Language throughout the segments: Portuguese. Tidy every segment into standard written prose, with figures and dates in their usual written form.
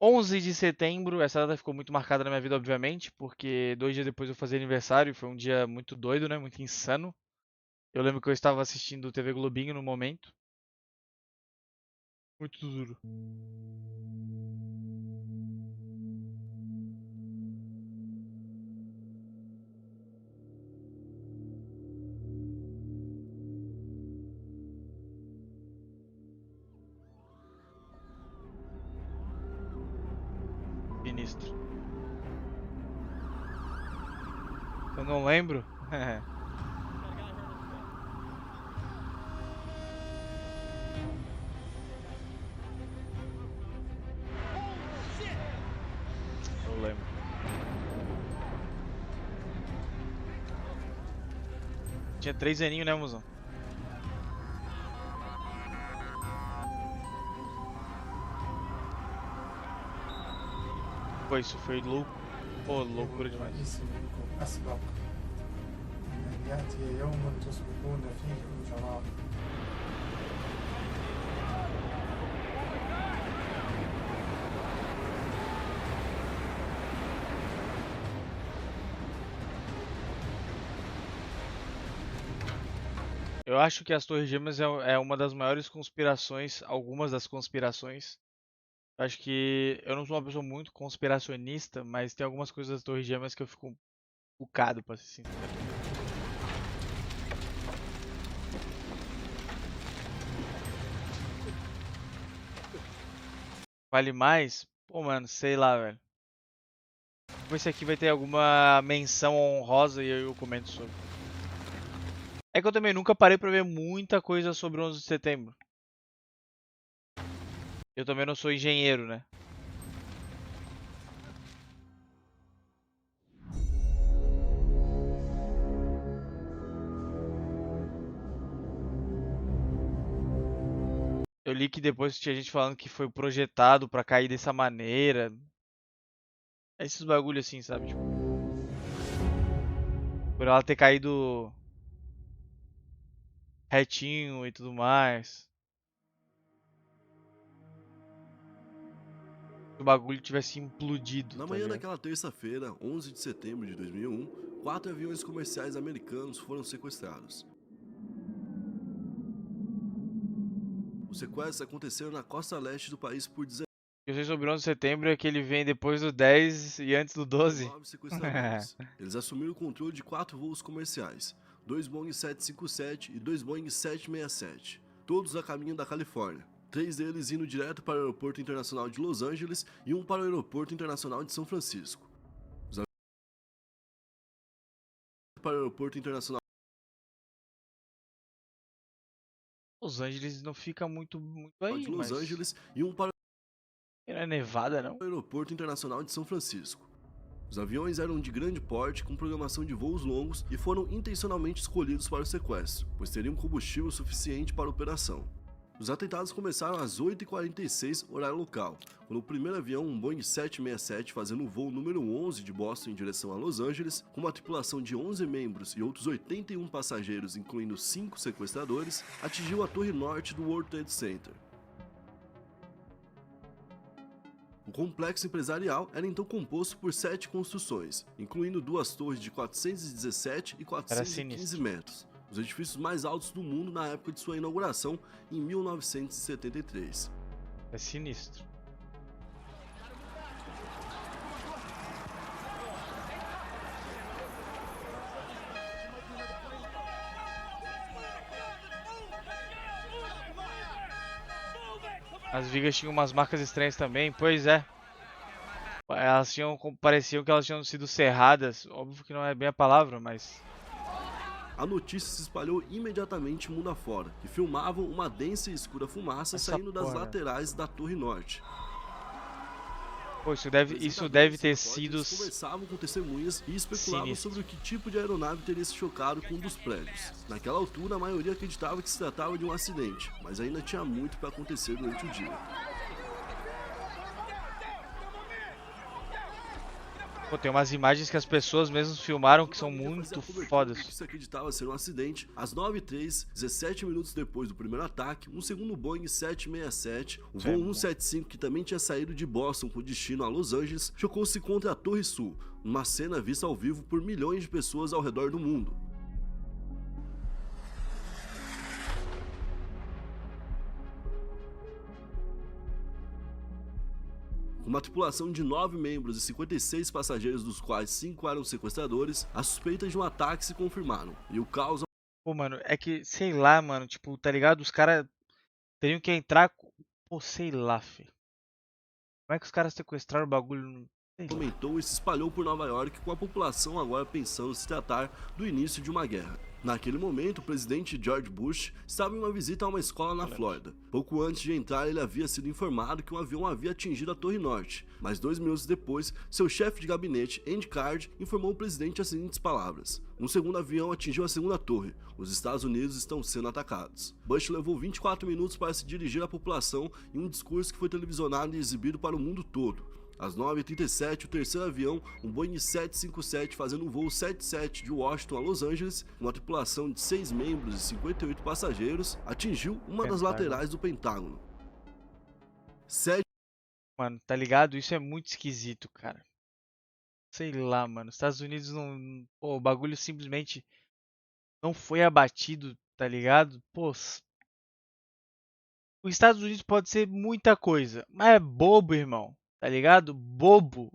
11 de setembro, essa data ficou muito marcada na minha vida, obviamente, porque 2 dias depois eu fazia aniversário e foi um dia muito doido, né? Muito insano. Eu lembro que eu estava assistindo TV Globinho no momento. Muito duro. Sinistro. Eu não lembro. Eu lembro. Tinha 3 aninhos, né, mozão? Pô, isso foi louco. Pô, loucura demais. الرئيسي منكم أسبق أن يأتي يوم تصبحون فيه أجراء. Eu acho que as Torres Gêmeas é uma das maiores conspirações, algumas das conspirações. Eu acho que eu não sou uma pessoa muito conspiracionista, mas tem algumas coisas das Torres Gêmeas que eu fico bucado, pra ser sincero. Vale mais? Pô, mano, sei lá, velho. Vamos ver se aqui vai ter alguma menção honrosa e eu comento sobre. É que eu também nunca parei pra ver muita coisa sobre o 11 de setembro. Eu também não sou engenheiro, né? Eu li que depois tinha gente falando que foi projetado pra cair dessa maneira. Esses bagulho assim, sabe? Tipo, por ela ter caído retinho e tudo mais. Se o bagulho tivesse implodido, Na tá manhã ligado? daquela terça-feira, 11 de setembro de 2001, 4 aviões comerciais americanos foram sequestrados. Os sequestros aconteceram na costa leste do país por O que eu sei sobre o 11 de setembro é que ele vem depois do 10 e antes do 12. 19 sequestradores. Eles assumiram o controle de 4 voos comerciais, 2 Boeing 757 e 2 Boeing 767, todos a caminho da Califórnia. 3 deles indo direto para o Aeroporto Internacional de Los Angeles e um para o Aeroporto Internacional de São Francisco. Os aviões para o Aeroporto Internacional Los Angeles não fica muito de aí, Los mas. Angeles e um para Não é Nevada, não? o Aeroporto Internacional de São Francisco. Os aviões eram de grande porte, com programação de voos longos e foram intencionalmente escolhidos para o sequestro, pois teriam combustível suficiente para a operação. Os atentados começaram às 8h46 horário local, quando o primeiro avião, um Boeing 767, fazendo o voo número 11 de Boston em direção a Los Angeles, com uma tripulação de 11 membros e outros 81 passageiros, incluindo 5 sequestradores, atingiu a torre norte do World Trade Center. O complexo empresarial era então composto por 7 construções, incluindo 2 torres de 417 e Era 415 sinistro. metros, os edifícios mais altos do mundo na época de sua inauguração em 1973. É sinistro. As vigas tinham umas marcas estranhas também, pois é. Elas tinham, pareciam que elas tinham sido serradas. Óbvio que não é bem a palavra, mas. A notícia se espalhou imediatamente mundo afora, que filmavam uma densa e escura fumaça Essa saindo das porra, né? laterais da Torre Norte. Pô, isso deve ter sido Conversavam com testemunhas e especulavam sinistro. sobre o que tipo de aeronave teria se chocado com um dos prédios. Naquela altura, a maioria acreditava que se tratava de um acidente, mas ainda tinha muito para acontecer durante o dia. Pô, tem umas imagens que as pessoas mesmo filmaram que são Tecnologia fazia muito a cobertura do fodas. que se acreditava ser um acidente. Às 9h03, 17 minutos depois do primeiro ataque, um segundo Boeing 767, o Isso é voo bom. 175, que também tinha saído de Boston com destino a Los Angeles, chocou-se contra a Torre Sul, uma cena vista ao vivo por milhões de pessoas ao redor do mundo. Com uma tripulação de 9 membros e 56 passageiros, dos quais 5 eram sequestradores, as suspeitas de um ataque se confirmaram, e o caos... Pô, mano, é que, sei lá, mano, tipo, tá ligado? Os caras teriam que entrar. Pô, sei lá, fi. Como é que os caras sequestraram o bagulho? Sei lá. aumentou e se espalhou por Nova York, com a população agora pensando se tratar do início de uma guerra. Naquele momento, o presidente George Bush estava em uma visita a uma escola na Flórida. Pouco antes de entrar, ele havia sido informado que um avião havia atingido a Torre Norte, mas 2 minutos depois, seu chefe de gabinete, Andy Card, informou o presidente as seguintes palavras: um segundo avião atingiu a segunda torre. Os Estados Unidos estão sendo atacados. Bush levou 24 minutos para se dirigir à população em um discurso que foi televisionado e exibido para o mundo todo. Às 9h37, o terceiro avião, um Boeing 757, fazendo um voo 77 de Washington a Los Angeles, com uma tripulação de 6 membros e 58 passageiros, atingiu uma das laterais do Pentágono. Mano, tá ligado? Isso é muito esquisito, cara. Sei lá, mano. Os Estados Unidos não. Pô, o bagulho simplesmente não foi abatido, tá ligado? Pô. Os Estados Unidos pode ser muita coisa, mas é bobo, irmão. Tá ligado? Bobo.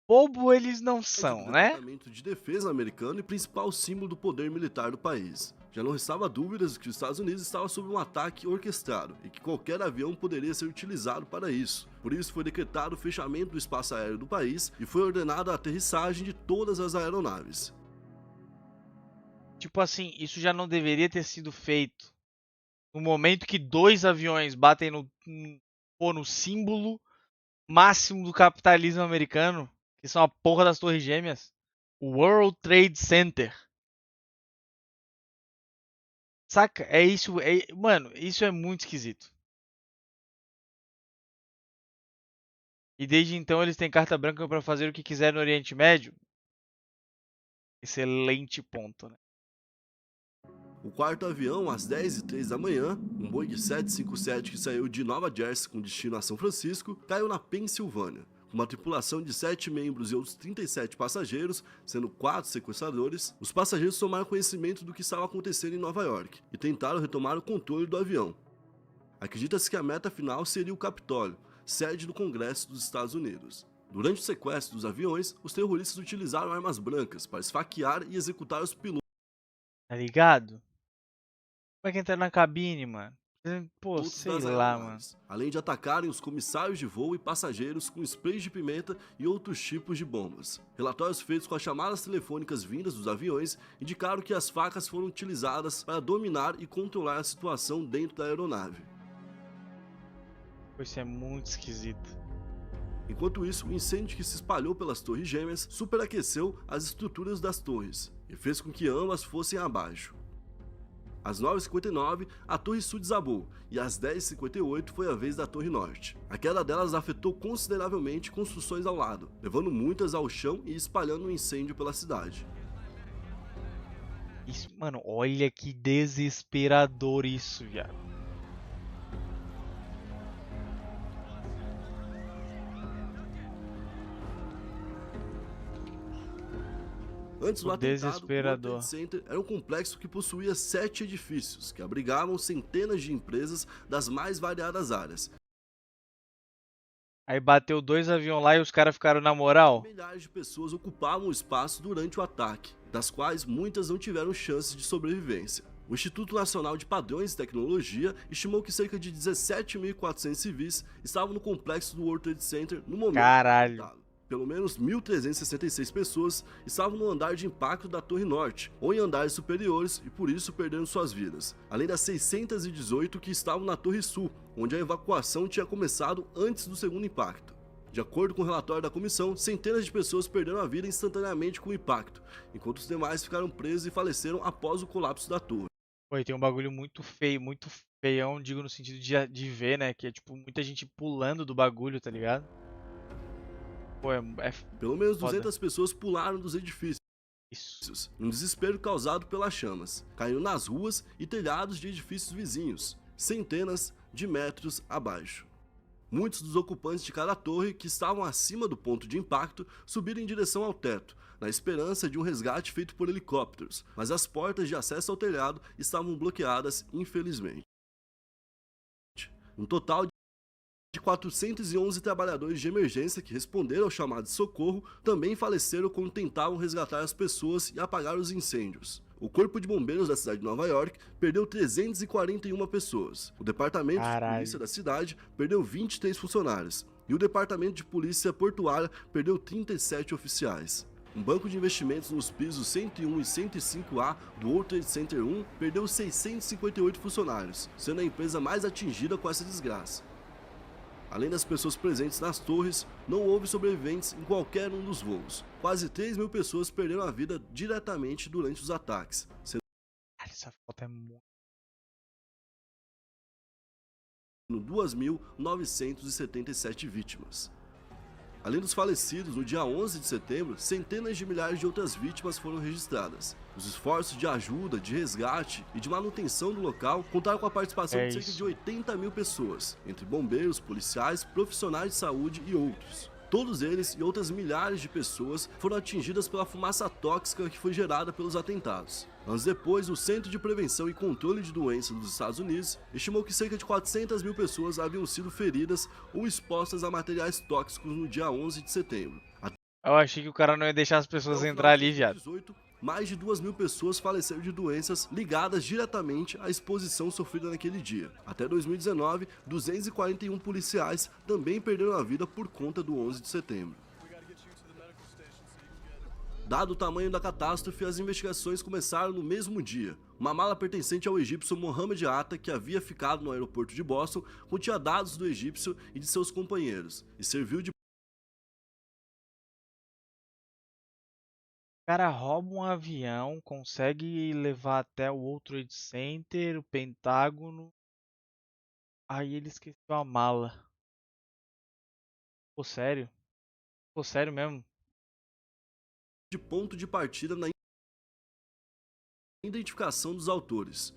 Bobo eles não são, do né? Departamento de Defesa americano e principal símbolo do poder militar do país. Já não restava dúvidas de que os Estados Unidos estavam sob um ataque orquestrado e que qualquer avião poderia ser utilizado para isso. Por isso foi decretado o fechamento do espaço aéreo do país e foi ordenada a aterrissagem de todas as aeronaves. Tipo assim, isso já não deveria ter sido feito no momento que 2 aviões batem no símbolo máximo do capitalismo americano, que são a porra das Torres Gêmeas, o World Trade Center. Saca? É isso, mano, isso é muito esquisito. E desde então eles têm carta branca para fazer o que quiser no Oriente Médio. Excelente ponto, né? O quarto avião, às 10h03 da manhã, um Boeing 757 que saiu de Nova Jersey com destino a São Francisco, caiu na Pensilvânia. Com uma tripulação de 7 membros e outros 37 passageiros, sendo 4 sequestradores, os passageiros tomaram conhecimento do que estava acontecendo em Nova York e tentaram retomar o controle do avião. Acredita-se que a meta final seria o Capitólio, sede do Congresso dos Estados Unidos. Durante o sequestro dos aviões, os terroristas utilizaram armas brancas para esfaquear e executar os pilotos. Tá ligado? Como é que entra na cabine, mano? Pô, Todos sei das lá, mano. aeronaves, além de atacarem os comissários de voo e passageiros com sprays de pimenta e outros tipos de bombas. Relatórios feitos com as chamadas telefônicas vindas dos aviões indicaram que as facas foram utilizadas para dominar e controlar a situação dentro da aeronave. Isso é muito esquisito. Enquanto isso, o incêndio que se espalhou pelas Torres Gêmeas superaqueceu as estruturas das torres e fez com que ambas fossem abaixo. Às 9h59, a Torre Sul desabou e às 10h58 foi a vez da Torre Norte. A queda delas afetou consideravelmente construções ao lado, levando muitas ao chão e espalhando um incêndio pela cidade. Isso, mano, olha que desesperador isso, viado. Antes do atentado, o World Desesperador. Trade Center era um complexo que possuía 7 edifícios, que abrigavam centenas de empresas das mais variadas áreas. Aí bateu 2 aviões lá e os caras ficaram na moral. Milhares de pessoas ocupavam o espaço durante o ataque, das quais muitas não tiveram chances de sobrevivência. O Instituto Nacional de Padrões e Tecnologia estimou que cerca de 17.400 civis estavam no complexo do World Trade Center no momento do Caralho. atentado. Pelo menos 1.366 pessoas estavam no andar de impacto da Torre Norte, ou em andares superiores, e por isso perderam suas vidas, além das 618 que estavam na Torre Sul, onde a evacuação tinha começado antes do segundo impacto. De acordo com o relatório da comissão, centenas de pessoas perderam a vida instantaneamente com o impacto, enquanto os demais ficaram presos e faleceram após o colapso da torre. Pô, e tem um bagulho muito feio, muito feião, digo no sentido de ver, né? Que é tipo muita gente pulando do bagulho, tá ligado? Pô, é Pelo menos foda 200 pessoas pularam dos edifícios, isso. num desespero causado pelas chamas, caindo nas ruas e telhados de edifícios vizinhos, centenas de metros abaixo. Muitos dos ocupantes de cada torre, que estavam acima do ponto de impacto, subiram em direção ao teto, na esperança de um resgate feito por helicópteros, mas as portas de acesso ao telhado estavam bloqueadas, infelizmente. Um total de 411 trabalhadores de emergência que responderam ao chamado de socorro também faleceram quando tentavam resgatar as pessoas e apagar os incêndios. O Corpo de Bombeiros da cidade de Nova York perdeu 341 pessoas. O Departamento de Polícia Caralho. da cidade perdeu 23 funcionários. E o Departamento de Polícia Portuária perdeu 37 oficiais. Um banco de investimentos nos pisos 101 e 105A do World Trade Center 1 perdeu 658 funcionários, sendo a empresa mais atingida com essa desgraça. Além das pessoas presentes nas torres, não houve sobreviventes em qualquer um dos voos. Quase 3.000 pessoas perderam a vida diretamente durante os ataques, sendo Cara, essa foto é muito. 2.977 vítimas. Além dos falecidos, no dia 11 de setembro, centenas de milhares de outras vítimas foram registradas. Os esforços de ajuda, de resgate e de manutenção do local contaram com a participação É de cerca de isso. 80.000 pessoas, entre bombeiros, policiais, profissionais de saúde e outros. Todos eles e outras milhares de pessoas foram atingidas pela fumaça tóxica que foi gerada pelos atentados. Anos depois, o Centro de Prevenção e Controle de Doenças dos Estados Unidos estimou que cerca de 400.000 pessoas haviam sido feridas ou expostas a materiais tóxicos no dia 11 de setembro. Eu achei que o cara não ia deixar as pessoas Até o entrar final de ali, viado. 2018, mais de 2.000 pessoas faleceram de doenças ligadas diretamente à exposição sofrida naquele dia. Até 2019, 241 policiais também perderam a vida por conta do 11 de setembro. Dado o tamanho da catástrofe, as investigações começaram no mesmo dia. Uma mala pertencente ao egípcio Mohamed Atta, que havia ficado no aeroporto de Boston, continha dados do egípcio e de seus companheiros, e serviu de O cara rouba um avião, consegue levar até o World Trade Center, o Pentágono. Aí ele esqueceu a mala. Pô, sério? Pô, sério mesmo? ponto de partida na identificação dos autores.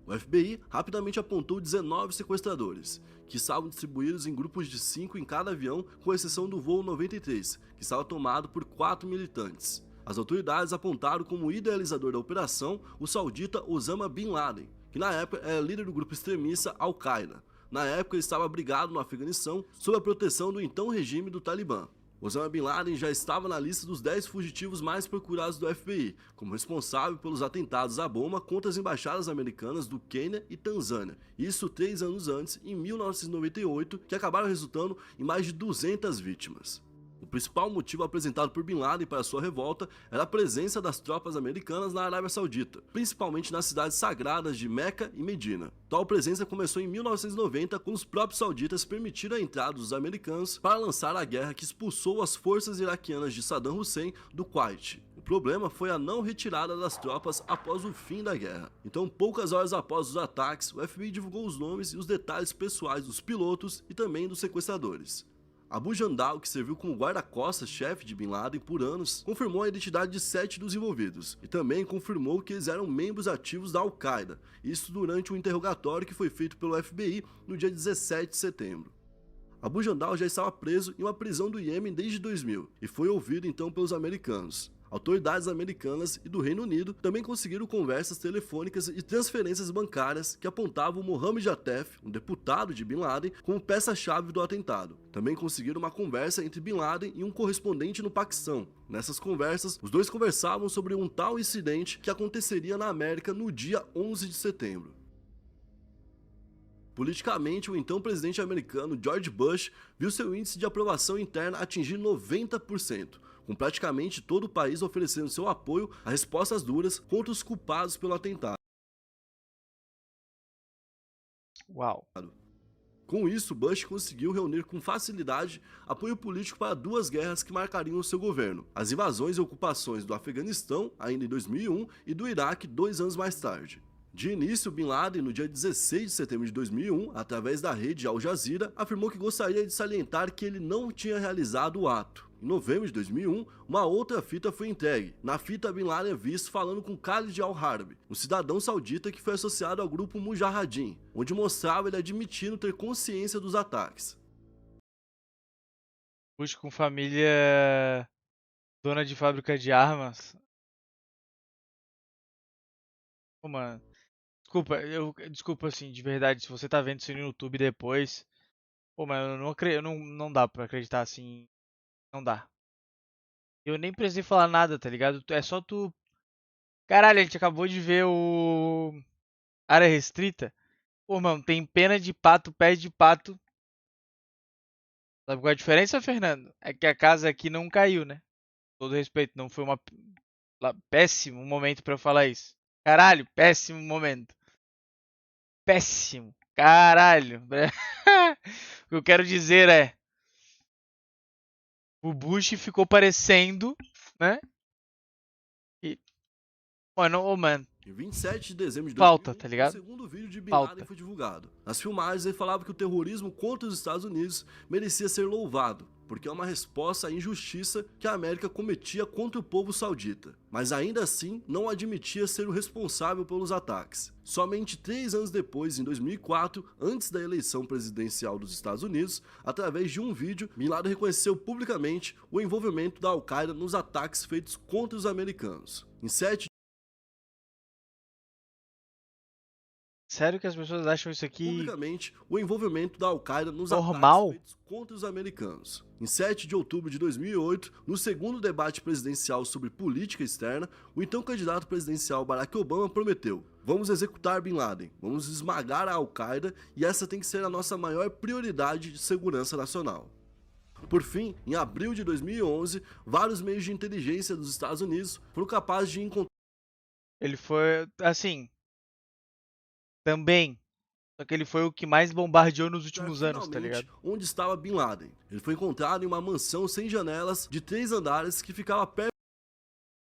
O FBI rapidamente apontou 19 sequestradores, que estavam distribuídos em grupos de 5 em cada avião, com exceção do voo 93, que estava tomado por 4 militantes. As autoridades apontaram como idealizador da operação o saudita Osama Bin Laden, que na época era líder do grupo extremista Al-Qaeda. Na época ele estava abrigado no Afeganistão sob a proteção do então regime do Talibã. Osama Bin Laden já estava na lista dos 10 fugitivos mais procurados do FBI, como responsável pelos atentados à bomba contra as embaixadas americanas do Quênia e Tanzânia, isso 3 anos antes, em 1998, que acabaram resultando em mais de 200 vítimas. O principal motivo apresentado por Bin Laden para sua revolta era a presença das tropas americanas na Arábia Saudita, principalmente nas cidades sagradas de Meca e Medina. Tal presença começou em 1990, quando os próprios sauditas permitiram a entrada dos americanos para lançar a guerra que expulsou as forças iraquianas de Saddam Hussein do Kuwait. O problema foi a não retirada das tropas após o fim da guerra. Então, poucas horas após os ataques, o FBI divulgou os nomes e os detalhes pessoais dos pilotos e também dos sequestradores. Abu Jandal, que serviu como guarda-costas-chefe de Bin Laden por anos, confirmou a identidade de 7 dos envolvidos e também confirmou que eles eram membros ativos da Al-Qaeda, isso durante um interrogatório que foi feito pelo FBI no dia 17 de setembro. Abu Jandal já estava preso em uma prisão do Iêmen desde 2000 e foi ouvido então pelos americanos. Autoridades americanas e do Reino Unido também conseguiram conversas telefônicas e transferências bancárias que apontavam Mohamed Atef, um deputado de Bin Laden, como peça-chave do atentado. Também conseguiram uma conversa entre Bin Laden e um correspondente no Paquistão. Nessas conversas, os dois conversavam sobre um tal incidente que aconteceria na América no dia 11 de setembro. Politicamente, o então presidente americano George Bush viu seu índice de aprovação interna atingir 90%, com praticamente todo o país oferecendo seu apoio a respostas duras contra os culpados pelo atentado. Uau. Com isso, Bush conseguiu reunir com facilidade apoio político para 2 guerras que marcariam o seu governo: as invasões e ocupações do Afeganistão, ainda em 2001, e do Iraque 2 anos mais tarde. De início, Bin Laden, no dia 16 de setembro de 2001, através da rede Al Jazeera, afirmou que gostaria de salientar que ele não tinha realizado o ato. Em novembro de 2001, uma outra fita foi entregue. Na fita, Bin Laden é visto falando com Khalid al-Harbi, um cidadão saudita que foi associado ao grupo Mujahideen, onde mostrava ele admitindo ter consciência dos ataques. Bush com família dona de fábrica de armas. Pô, mano. Desculpa assim, de verdade, se você tá vendo isso no YouTube depois. Pô, mas não dá pra acreditar assim. Não dá. Eu nem precisei falar nada, tá ligado? É só tu. Caralho, a gente acabou de ver o. Área restrita. Pô, mano, tem pena de pato, pé de pato. Sabe qual é a diferença, Fernando? É que a casa aqui não caiu, né? Todo respeito, não foi péssimo momento pra eu falar isso. Caralho, péssimo momento. Péssimo. Caralho. O que eu quero dizer é. O Bush ficou parecendo, né? E. Mano, ô, mano. Em 27 de dezembro de Falta, 2001, tá o ligado? segundo vídeo de Bin Falta. Laden foi divulgado. Nas filmagens, ele falava que o terrorismo contra os Estados Unidos merecia ser louvado, porque é uma resposta à injustiça que a América cometia contra o povo saudita. Mas ainda assim, não admitia ser o responsável pelos ataques. Somente 3 anos depois, em 2004, antes da eleição presidencial dos Estados Unidos, através de um vídeo, Bin Laden reconheceu publicamente o envolvimento da Al-Qaeda nos ataques feitos contra os americanos. Em 7 Sério que as pessoas acham isso aqui publicamente o envolvimento da Al-Qaeda nos normal? ataques feitos contra os americanos. Em 7 de outubro de 2008, no segundo debate presidencial sobre política externa, o então candidato presidencial Barack Obama prometeu: vamos executar Bin Laden, vamos esmagar a Al-Qaeda e essa tem que ser a nossa maior prioridade de segurança nacional. Por fim, em abril de 2011, vários meios de inteligência dos Estados Unidos foram capazes de encontrar. Ele foi, assim, também. Só que ele foi o que mais bombardeou nos últimos anos, tá ligado? Onde estava Bin Laden. Ele foi encontrado em uma mansão sem janelas de 3 andares que ficava perto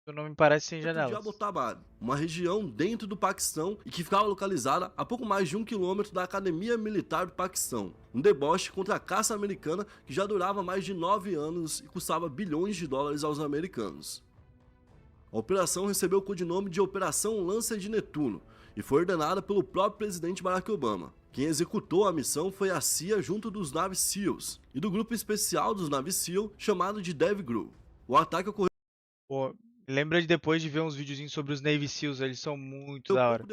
Seu nome parece sem de janelas. Abbottabad, uma região dentro do Paquistão e que ficava localizada a pouco mais de 1 quilômetro da Academia Militar do Paquistão. Um deboche contra a caça americana que já durava mais de 9 anos e custava bilhões de dólares aos americanos. A operação recebeu o codinome de Operação Lança de Netuno e foi ordenada pelo próprio presidente Barack Obama. Quem executou a missão foi a CIA junto dos Navy SEALs e do grupo especial dos Navy SEAL chamado de DevGru. O ataque ocorreu Pô, lembra de depois de ver uns videozinhos sobre os Navy SEALs, eles são muito da hora.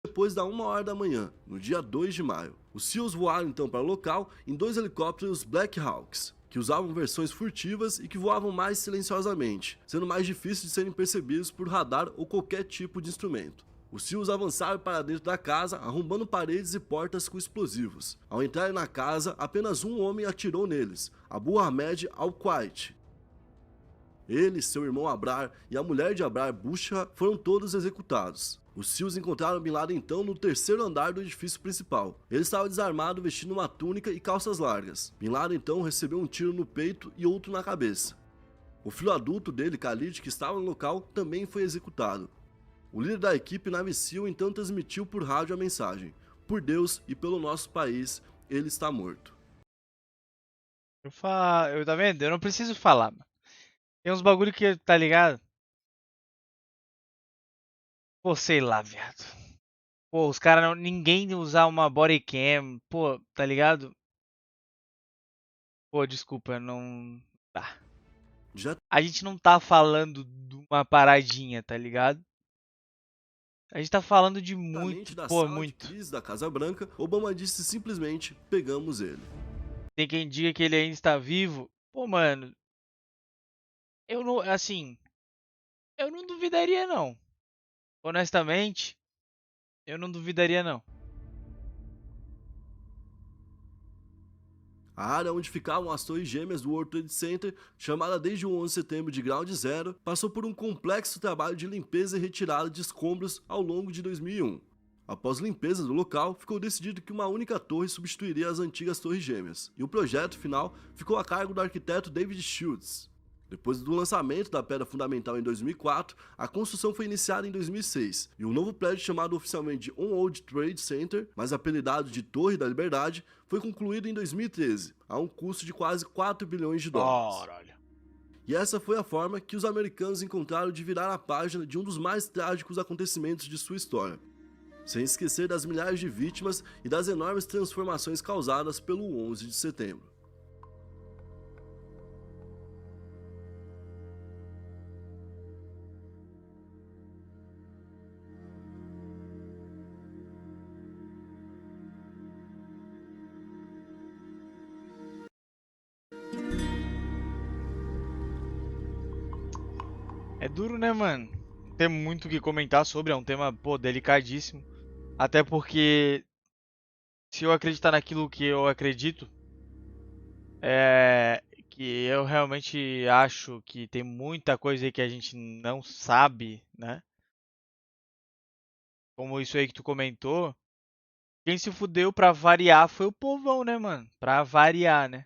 Depois da 1h da manhã, no dia 2 de maio. Os SEALs voaram então para o local em 2 helicópteros Black Hawks, que usavam versões furtivas e que voavam mais silenciosamente, sendo mais difícil de serem percebidos por radar ou qualquer tipo de instrumento. Os SEALs avançaram para dentro da casa, arrombando paredes e portas com explosivos. Ao entrarem na casa, apenas um homem atirou neles, Abu Ahmed Al-Quait. Ele, seu irmão Abrar e a mulher de Abrar, Bushra, foram todos executados. Os SEALs encontraram Bin Laden então no 3º andar do edifício principal. Ele estava desarmado, vestindo uma túnica e calças largas. Bin Laden então recebeu um tiro no peito e outro na cabeça. O filho adulto dele, Khalid, que estava no local, também foi executado. O líder da equipe Navy SEAL então transmitiu por rádio a mensagem: por Deus e pelo nosso país, ele está morto. Tá vendo? Eu não preciso falar, mano. Tem uns bagulho que, tá ligado? Pô, sei lá, viado. Pô, os caras não. Ninguém usar uma body cam. Pô, tá ligado? Pô, desculpa, não. Tá. A gente não tá falando de uma paradinha, tá ligado? A gente tá falando de muito. Da Pô, sala muito. De crise da Casa Branca, Obama disse simplesmente: pegamos ele. Tem quem diga que ele ainda está vivo. Pô, mano. Eu não. Assim. Eu não duvidaria, não. Honestamente, eu não duvidaria, não. A área onde ficavam as torres gêmeas do World Trade Center, chamada desde o 11 de setembro de Ground Zero, passou por um complexo trabalho de limpeza e retirada de escombros ao longo de 2001. Após limpeza do local, ficou decidido que uma única torre substituiria as antigas torres gêmeas, e o projeto final ficou a cargo do arquiteto David Schultz. Depois do lançamento da pedra fundamental em 2004, a construção foi iniciada em 2006 e um novo prédio chamado oficialmente On World Trade Center, mais apelidado de Torre da Liberdade, foi concluído em 2013, a um custo de quase 4 bilhões de dólares. Caralho. E essa foi a forma que os americanos encontraram de virar a página de um dos mais trágicos acontecimentos de sua história, sem esquecer das milhares de vítimas e das enormes transformações causadas pelo 11 de setembro. É duro, né, mano? Não tem muito o que comentar sobre, é um tema, pô, delicadíssimo. Até porque se eu acreditar naquilo que eu acredito, é que eu realmente acho que tem muita coisa aí que a gente não sabe, né? Como isso aí que tu comentou. Quem se fudeu pra variar foi o povão, né, mano? Pra variar, né?